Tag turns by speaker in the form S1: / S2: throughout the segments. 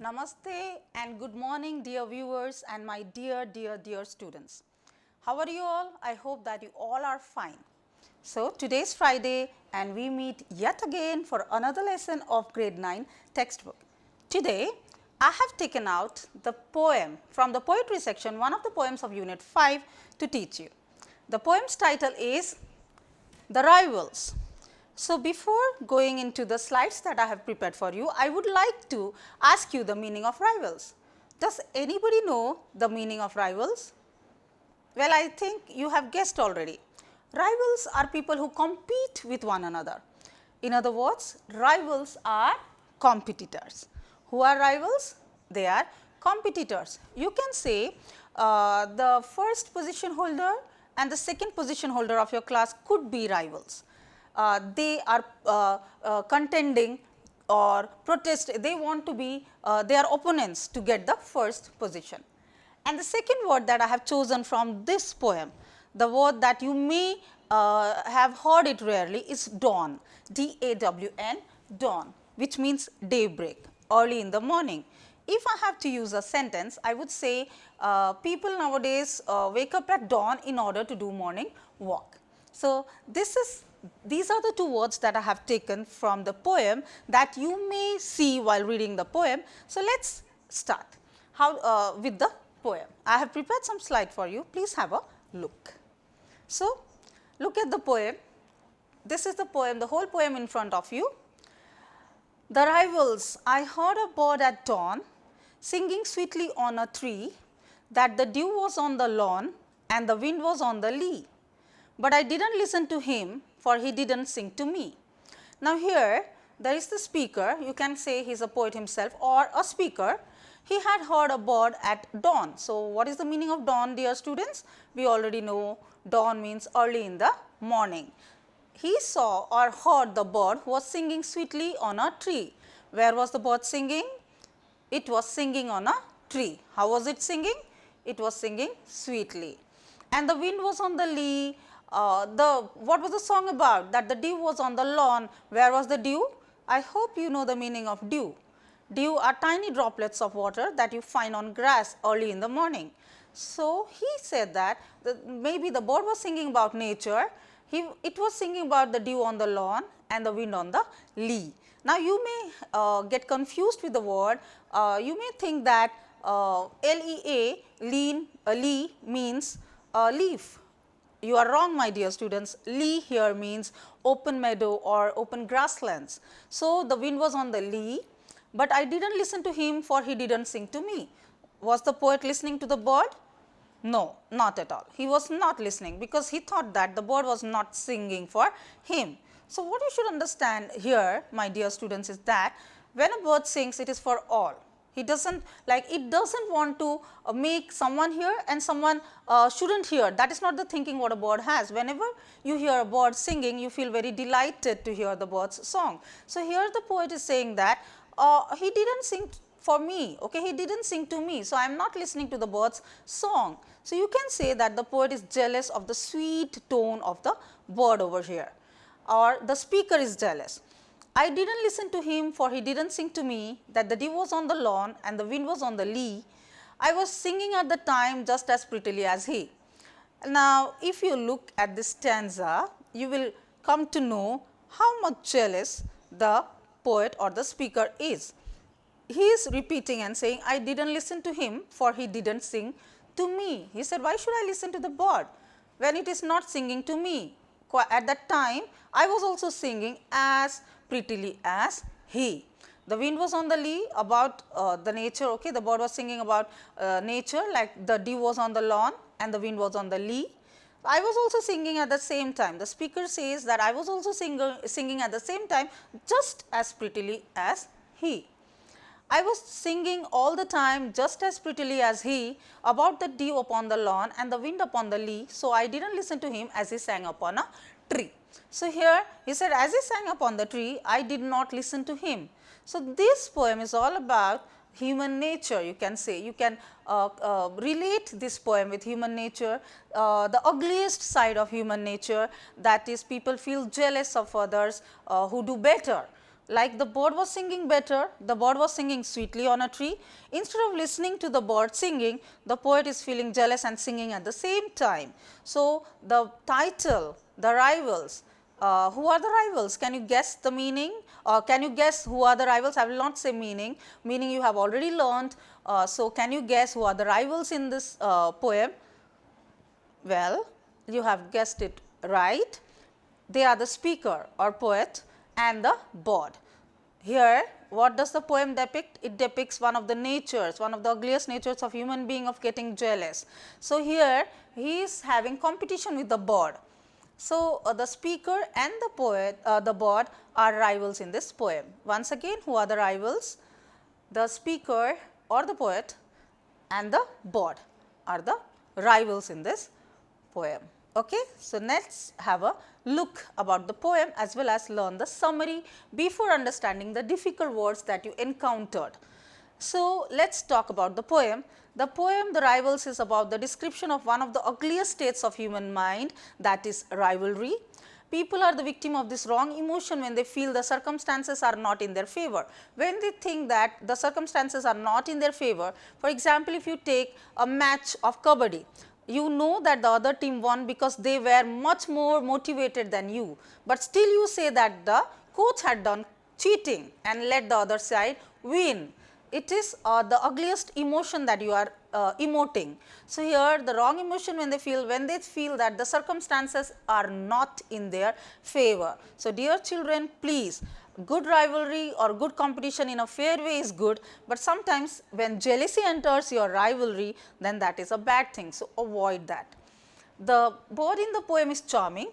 S1: Namaste and good morning dear viewers and my dear students. How are you all? I hope that you all are fine. So, today is Friday and we meet yet again for another lesson of grade 9 textbook. Today, I have taken out the poem from the poetry section, one of the poems of unit 5 to teach you. The poem's title is The Rivals. So, before going into the slides that I have prepared for you, I would like to ask you the meaning of rivals. Does anybody know the meaning of rivals? Well, I think you have guessed already. Rivals are people who compete with one another. In other words, rivals are competitors. Who are rivals? They are competitors. You can say the first position holder and the second position holder of your class could be rivals. They are contending or protest, they want to be their opponents to get the first position. And the second word that I have chosen from this poem, the word that you may have heard it rarely is dawn, D-A-W-N, dawn, which means daybreak, early in the morning. If I have to use a sentence, I would say people nowadays wake up at dawn in order to do morning walk. So, these are the two words that I have taken from the poem that you may see while reading the poem. So, let us start with the poem. I have prepared some slide for you, please have a look. So, look at the poem, this is the poem, the whole poem in front of you. The rivals, I heard a bird at dawn singing sweetly on a tree, that the dew was on the lawn and the wind was on the lea. But I did not listen to him, for he did not sing to me. Now, here there is the speaker, you can say he is a poet himself or a speaker. He had heard a bird at dawn. So, what is the meaning of dawn, dear students? We already know dawn means early in the morning. He saw or heard the bird who was singing sweetly on a tree. Where was the bird singing? It was singing on a tree. How was it singing? It was singing sweetly. And the wind was on the lea. What was the song about? That the dew was on the lawn. Where was the dew? I hope you know the meaning of dew. Dew are tiny droplets of water that you find on grass early in the morning. So, he said that maybe the bird was singing about nature, it was singing about the dew on the lawn and the wind on the lea. Now, you may get confused with the word, you may think that L-E-A, lea means leaf. You are wrong, my dear students, lea here means open meadow or open grasslands. So, the wind was on the lea, but I did not listen to him, for he did not sing to me. Was the poet listening to the bird? No, not at all. He was not listening, because he thought that the bird was not singing for him. So, what you should understand here, my dear students, is that when a bird sings, it is for all. It doesn't want to make someone hear and someone shouldn't hear. That is not the thinking what a bird has. Whenever you hear a bird singing, you feel very delighted to hear the bird's song. So, here the poet is saying that he did not sing for me, okay, he did not sing to me. So, I am not listening to the bird's song. So, you can say that the poet is jealous of the sweet tone of the bird over here, or the speaker is jealous. I did not listen to him, for he did not sing to me, that the dew was on the lawn and the wind was on the lea. I was singing at the time just as prettily as he. Now, if you look at this stanza, you will come to know how much jealous the poet or the speaker is. He is repeating and saying, I did not listen to him, for he did not sing to me. He said, why should I listen to the bird when it is not singing to me? At that time, I was also singing as prettily as he. The wind was on the lea, about the nature, okay, the bird was singing about nature, like the dew was on the lawn and the wind was on the lea. I was also singing at the same time. The speaker says that I was also singing at the same time just as prettily as he. I was singing all the time just as prettily as he about the dew upon the lawn and the wind upon the lea. So, I did not listen to him as he sang upon a tree. So, here he said, as he sang upon the tree, I did not listen to him. So, this poem is all about human nature, you can say. You can relate this poem with human nature, the ugliest side of human nature, that is people feel jealous of others who do better. like the bird was singing better, the bird was singing sweetly on a tree. Instead of listening to the bird singing, the poet is feeling jealous and singing at the same time. So, the title, the rivals, who are the rivals? Can you guess the meaning, or can you guess who are the rivals? I will not say meaning, meaning you have already learned. So, can you guess who are the rivals in this poem? Well, you have guessed it right. They are the speaker or poet and the bird. Here, what does the poem depict? It depicts one of the natures, one of the ugliest natures of human being, of getting jealous. So, here he is having competition with the bird. So, the speaker and the poet, the bird are rivals in this poem. Once again, who are the rivals? The speaker or the poet and the bird are the rivals in this poem. Okay. So, let us have a look about the poem as well as learn the summary before understanding the difficult words that you encountered. So, let us talk about the poem. The poem The Rivals is about the description of one of the ugliest states of human mind, that is rivalry. People are the victim of this wrong emotion when they feel the circumstances are not in their favor. When they think that the circumstances are not in their favor, for example, if you take a match of kabaddi, you know that the other team won because they were much more motivated than you, but still you say that the coach had done cheating and let the other side win. It is the ugliest emotion that you are emoting. So, here the wrong emotion when they feel that the circumstances are not in their favor. So, dear children, please, good rivalry or good competition in a fair way is good, but sometimes when jealousy enters your rivalry, then that is a bad thing. So, avoid that. The bird in the poem is charming.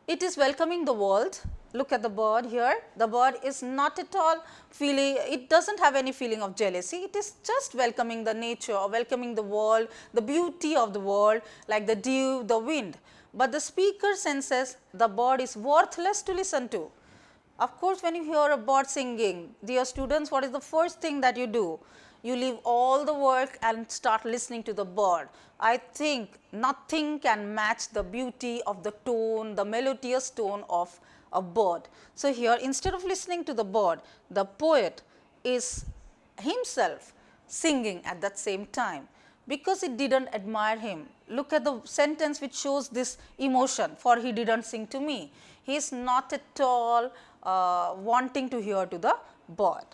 S1: It is welcoming the world. Look at the bird here. The bird is not at all feeling, it does not have any feeling of jealousy. It is just welcoming the nature or welcoming the world, the beauty of the world, like the dew, the wind. But the speaker senses the bird is worthless to listen to. Of course, when you hear a bird singing, dear students, what is the first thing that you do? You leave all the work and start listening to the bird. I think nothing can match the beauty of the tone, the melodious tone of a bird. So, here instead of listening to the bird, the poet is himself singing at that same time, because it did not admire him. Look at the sentence which shows this emotion, for he did not sing to me. He is not at all wanting to hear to the bird.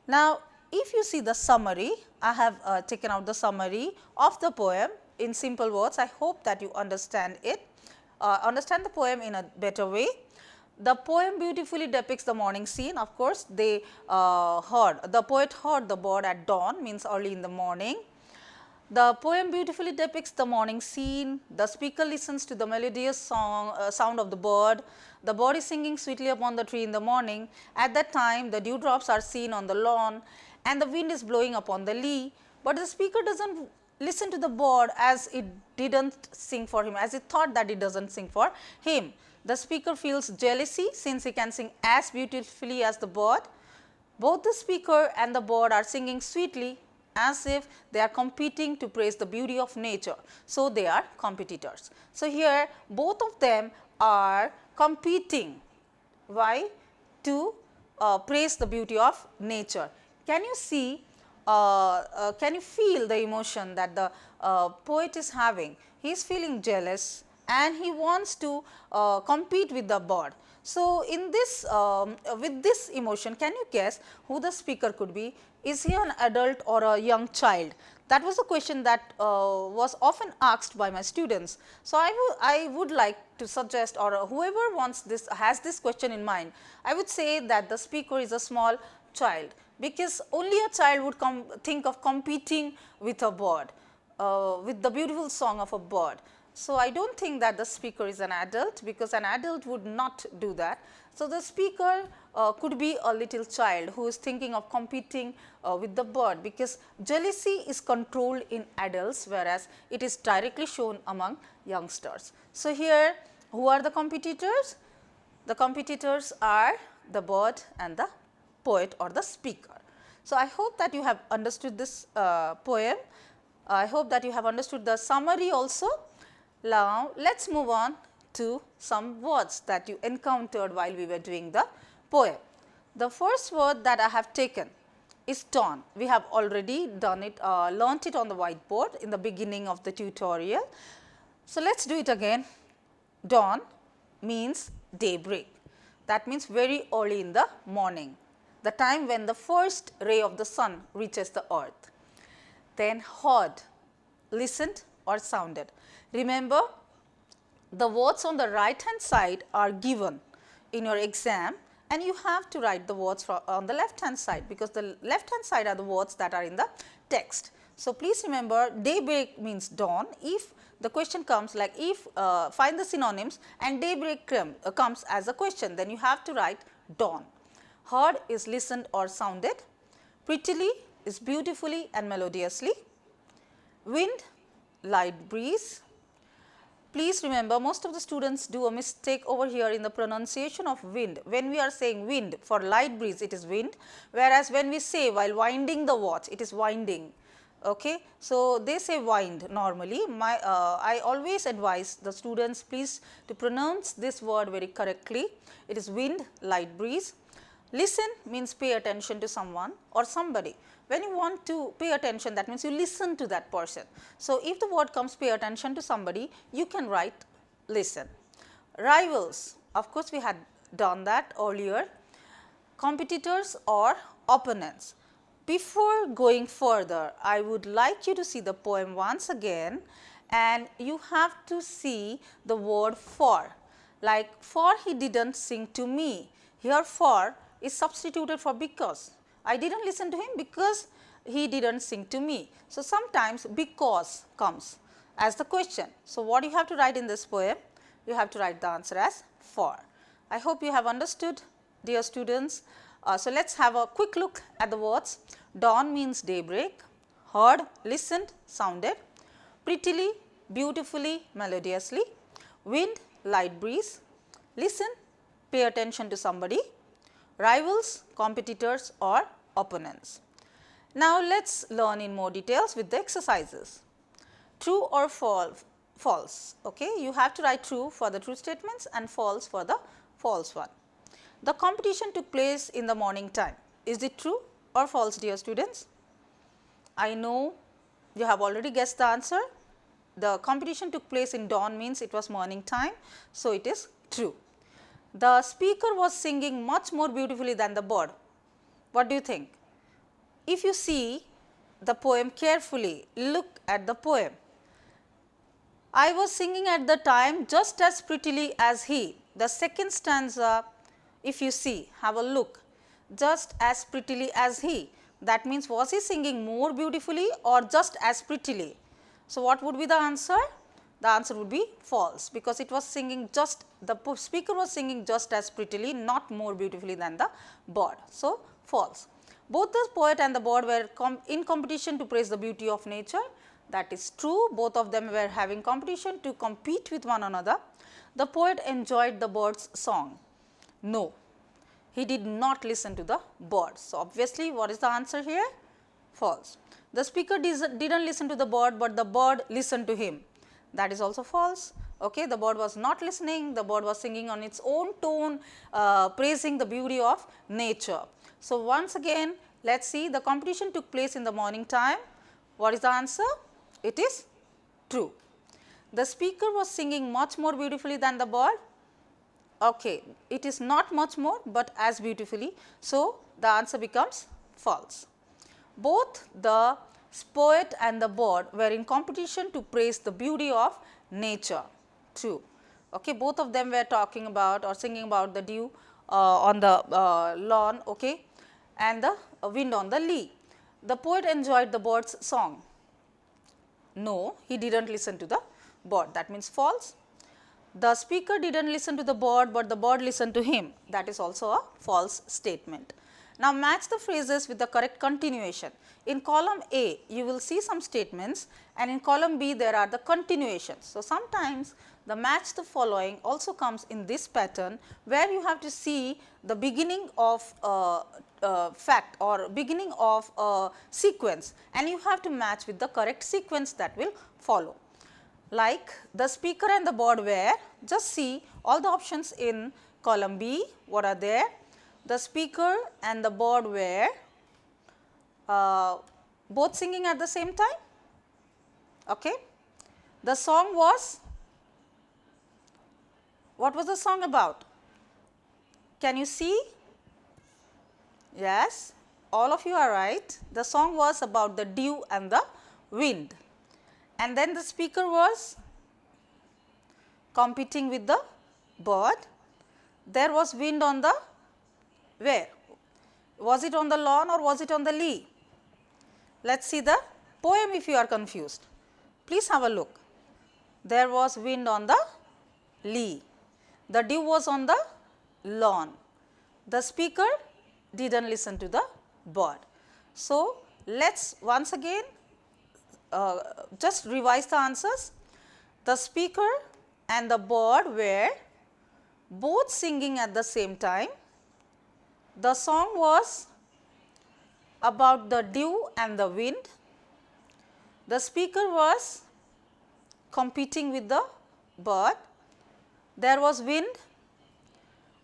S1: Now, if you see the summary, I have taken out the summary of the poem in simple words. I hope that you understand it, understand the poem in a better way. The poem beautifully depicts the morning scene. Of course, the poet heard the bird at dawn, means early in the morning. The poem beautifully depicts the morning scene. The speaker listens to the melodious sound of the bird. The bird is singing sweetly upon the tree in the morning. At that time, the dewdrops are seen on the lawn and the wind is blowing upon the lea. But the speaker does not listen to the bird as it did not sing for him, as he thought that it does not sing for him. The speaker feels jealousy since he can sing as beautifully as the bird. Both the speaker and the bird are singing sweetly as if they are competing to praise the beauty of nature. So, they are competitors. So, here both of them are competing. Why? To praise the beauty of nature. Can you see, can you feel the emotion that the poet is having? He is feeling jealous and he wants to compete with the bird. So, in this with this emotion, can you guess who the speaker could be? Is he an adult or a young child? That was a question that was often asked by my students. So, I would like to suggest, or whoever wants this, has this question in mind, I would say that the speaker is a small child, because only a child would think of competing with a bird, with the beautiful song of a bird. So, I do not think that the speaker is an adult, because an adult would not do that. So, the speaker could be a little child who is thinking of competing with the bird, because jealousy is controlled in adults, whereas it is directly shown among youngsters. So, here who are the competitors? The competitors are the bird and the poet or the speaker. So, I hope that you have understood this poem. I hope that you have understood the summary also. Now, let us move on to some words that you encountered while we were doing the poem. The first word that I have taken is dawn. We have already done it, learnt it on the whiteboard in the beginning of the tutorial. So, let us do it again. Dawn means daybreak. That means very early in the morning, the time when the first ray of the sun reaches the earth. Then heard, listened or sounded. Remember, the words on the right hand side are given in your exam, and you have to write the words on the left hand side, because the left hand side are the words that are in the text. So, please remember, daybreak means dawn. If the question comes like if find the synonyms and daybreak comes as a question, then you have to write dawn. Heard is listened or sounded. Prettily is beautifully and melodiously. Wind, light breeze. Please remember, most of the students do a mistake over here in the pronunciation of wind. When we are saying wind, for light breeze it is wind, whereas when we say while winding the watch, it is winding. Okay. So, they say wind normally. I always advise the students please to pronounce this word very correctly. It is wind, light breeze. Listen means pay attention to someone or somebody. When you want to pay attention, that means you listen to that person. So, if the word comes pay attention to somebody, you can write listen. Rivals, of course, we had done that earlier. Competitors or opponents. Before going further, I would like you to see the poem once again, and you have to see the word for. Like, for he didn't sing to me. Here for is substituted for because. I didn't listen to him because he didn't sing to me. So, sometimes because comes as the question. So, what you have to write in this poem? You have to write the answer as for. I hope you have understood, dear students. So, let us have a quick look at the words. Dawn means daybreak, heard, listened, sounded, prettily, beautifully, melodiously, wind, light breeze, listen, pay attention to somebody, rivals, competitors or opponents. Now, let us learn in more details with the exercises. True or false. Okay. You have to write true for the true statements and false for the false one. The competition took place in the morning time. Is it true or false, dear students? I know you have already guessed the answer. The competition took place in dawn means it was morning time. So, it is true. The speaker was singing much more beautifully than the bird. What do you think? If you see the poem carefully, look at the poem. I was singing at the time just as prettily as he. The second stanza, if you see, have a look, just as prettily as he. That means, was he singing more beautifully or just as prettily? So, what would be the answer? The answer would be false, because it was singing just, the speaker was singing just as prettily, not more beautifully than the bird. So, false. Both the poet and the bird were in competition to praise the beauty of nature. That is true. Both of them were having competition to compete with one another. The poet enjoyed the bird's song. No, he did not listen to the bird. So, obviously, what is the answer here? False. The speaker didn't listen to the bird, but the bird listened to him. That is also false. Okay, the bird was not listening, the bird was singing on its own tone, praising the beauty of nature. So, once again, let us see, the competition took place in the morning time. What is the answer? It is true. The speaker was singing much more beautifully than the bird. Okay, it is not much more, but as beautifully. So, the answer becomes false. Both the poet and the bird were in competition to praise the beauty of nature. True. Okay, both of them were talking about or singing about the dew on the lawn, okay, and the wind on the lea. The poet enjoyed the bird's song. No, he didn't listen to the bird. That means false. The speaker didn't listen to the bird, but the bird listened to him. That is also a false statement. Now, match the phrases with the correct continuation. In column A, you will see some statements, and in column B, there are the continuations. So, sometimes the match the following also comes in this pattern, where you have to see the beginning of fact or beginning of a sequence, and you have to match with the correct sequence that will follow. Like the speaker and the bird were, just see all the options in column B, what are there? the speaker and the bird were both singing at the same time. Okay. The song was, what was the song about? Can you see? Yes, all of you are right. The song was about the dew and the wind, and then the speaker was competing with the bird. There was wind on the where? Was it on the lawn or was it on the lea? Let us see the poem if you are confused. Please have a look. There was wind on the lea. The dew was on the lawn. The speaker didn't listen to the bird. So, let us once again just revise the answers. The speaker and the bird were both singing at the same time. The song was about the dew and the wind. The speaker was competing with the bird. There was wind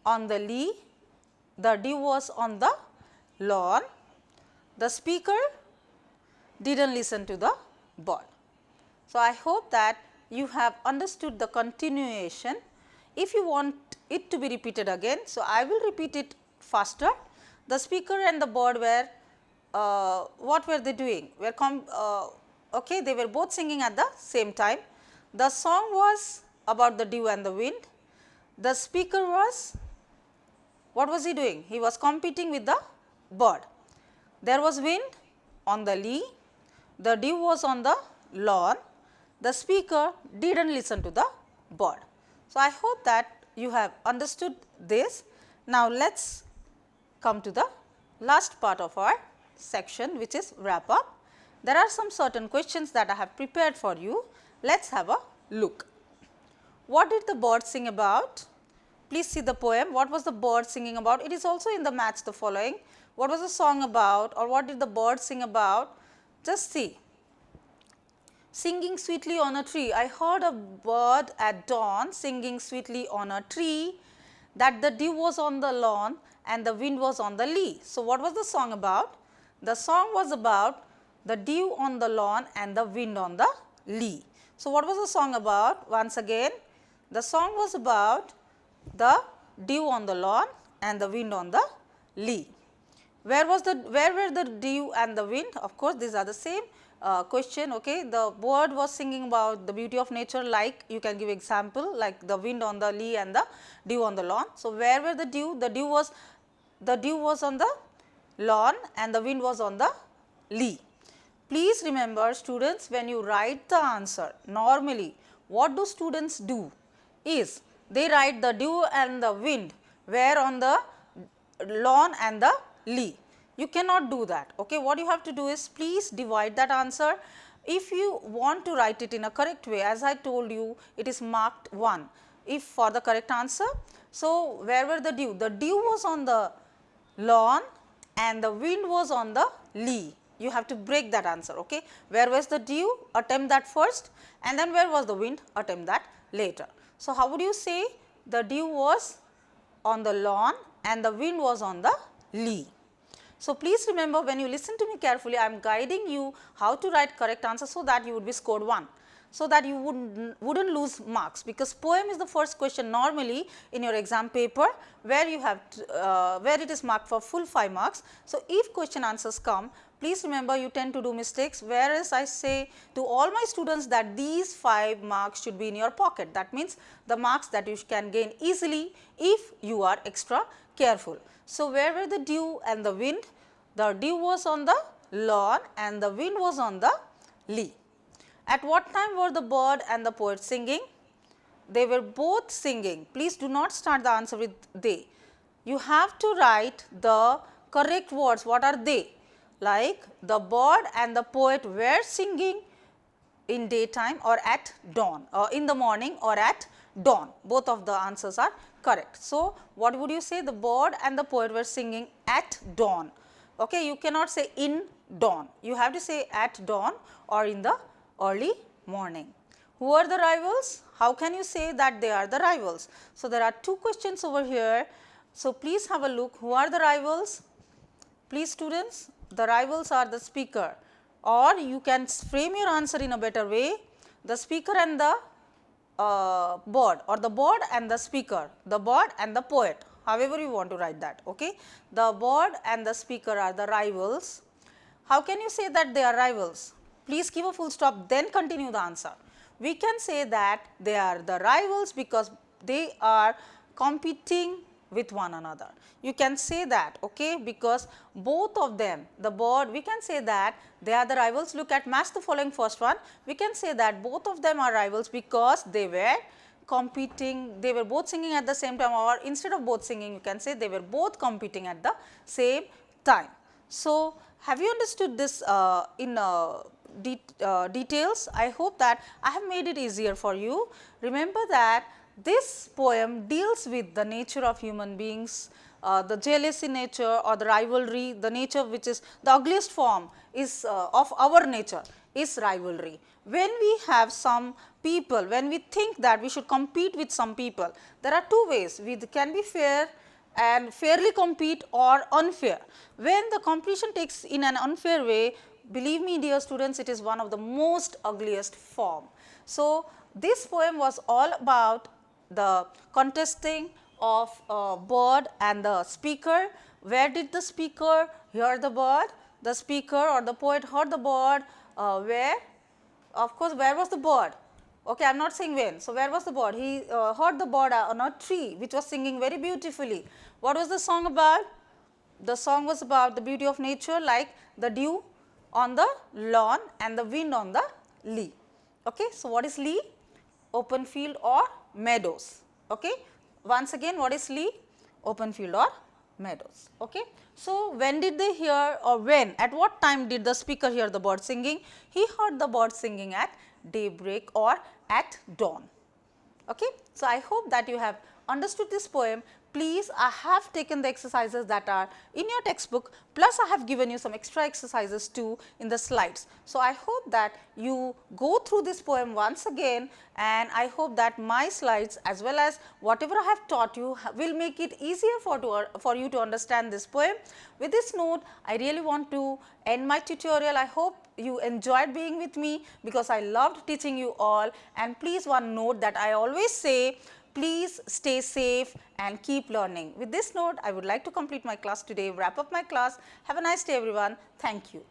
S1: on the lea. The dew was on the lawn. The speaker didn't listen to the bird. So, I hope that you have understood the continuation. If you want it to be repeated again, so I will repeat it faster. The speaker and the bird were, what were they doing? Okay, they were both singing at the same time. The song was about the dew and the wind. The speaker was, what was he doing? He was competing with the bird. There was wind on the lea. The dew was on the lawn. The speaker didn't listen to the bird. So, I hope that you have understood this. Now, let us come to the last part of our section, which is wrap up. There are some certain questions that I have prepared for you. Let us have a look. What did the bird sing about? Please see the poem. What was the bird singing about? It is also in the match the following. What was the song about, or what did the bird sing about? Just see. Singing sweetly on a tree. I heard a bird at dawn singing sweetly on a tree, that the dew was on the lawn and the wind was on the lea. So, what was the song about? The song was about the dew on the lawn and the wind on the lea. So, what was the song about? Once again, the song was about the dew on the lawn and the wind on the lea. Where were the dew and the wind? Of course, these are the same question. Okay, the bird was singing about the beauty of nature, like you can give example like the wind on the lea and the dew on the lawn. So, where were the dew? The dew was on the lawn and the wind was on the lea. Please remember students, when you write the answer, normally what do students do is they write the dew and the wind where on the lawn and the lea. You cannot do that. Okay. What you have to do is please divide that answer. If you want to write it in a correct way, as I told you, it is marked 1 if for the correct answer. So, where were the dew? The dew was on the lawn and the wind was on the lea. You have to break that answer. Okay. Where was the dew? Attempt that first, and then where was the wind? Attempt that later. So, how would you say? The dew was on the lawn and the wind was on the lea. So, please remember, when you listen to me carefully, I am guiding you how to write correct answer, so that you would be scored 1, so that you wouldn't lose marks, because poem is the first question normally in your exam paper, where you have where it is marked for full 5 marks. So, if question answers come, please remember, you tend to do mistakes, whereas I say to all my students that these 5 marks should be in your pocket. That means, the marks that you can gain easily if you are extra careful. So, where were the dew and the wind? The dew was on the lawn and the wind was on the lea. At what time were the bird and the poet singing? They were both singing. Please do not start the answer with they. You have to write the correct words. What are they? Like the bird and the poet were singing in daytime or at dawn, or in the morning or at dawn. Both of the answers are correct. So, what would you say? The bird and the poet were singing at dawn. Okay, you cannot say in dawn. You have to say at dawn or in the early morning. Who are the rivals? How can you say that they are the rivals? So, there are 2 questions over here. So, please have a look. Who are the rivals? Please students, the rivals are the speaker, or you can frame your answer in a better way, the speaker and the bird, or the bird and the speaker, the bird and the poet, however you want to write that. Okay? The bird and the speaker are the rivals. How can you say that they are rivals? Please give a full stop, then continue the answer. We can say that they are the rivals because they are competing with one another. You can say that, okay, because both of them, the bird, we can say that they are the rivals. Look at, match the following first one. We can say that both of them are rivals because they were competing, they were both singing at the same time, or instead of both singing, you can say they were both competing at the same time. So, have you understood this in details? I hope that I have made it easier for you. Remember that this poem deals with the nature of human beings, the jealousy nature or the rivalry, the nature which is the ugliest form is of our nature is rivalry. When we have some people, when we think that we should compete with some people, there are two ways. We can be fair and fairly compete, or unfair. When the competition takes in an unfair way, believe me dear students, it is one of the most ugliest form. So, this poem was all about the contesting of bird and the speaker. Where did the speaker hear the bird? The speaker or the poet heard the bird where? Of course, where was the bird? Okay, I am not saying when. So, where was the bird? He heard the bird on a tree which was singing very beautifully. What was the song about? The song was about the beauty of nature, like the dew on the lawn and the wind on the lea. Okay. So, what is lea? Open field or meadows. Okay. Once again, what is lea? Open field or meadows. Okay. So, when did they hear, or when, at what time did the speaker hear the bird singing? He heard the bird singing at daybreak or at dawn. Okay. So, I hope that you have understood this poem. Please, I have taken the exercises that are in your textbook, plus I have given you some extra exercises too in the slides. So, I hope that you go through this poem once again, and I hope that my slides as well as whatever I have taught you will make it easier for you to understand this poem. With this note, I really want to end my tutorial. I hope you enjoyed being with me because I loved teaching you all. And please, one note that I always say, please stay safe and keep learning. With this note, I would like to complete my class today, wrap up my class. Have a nice day everyone. Thank you.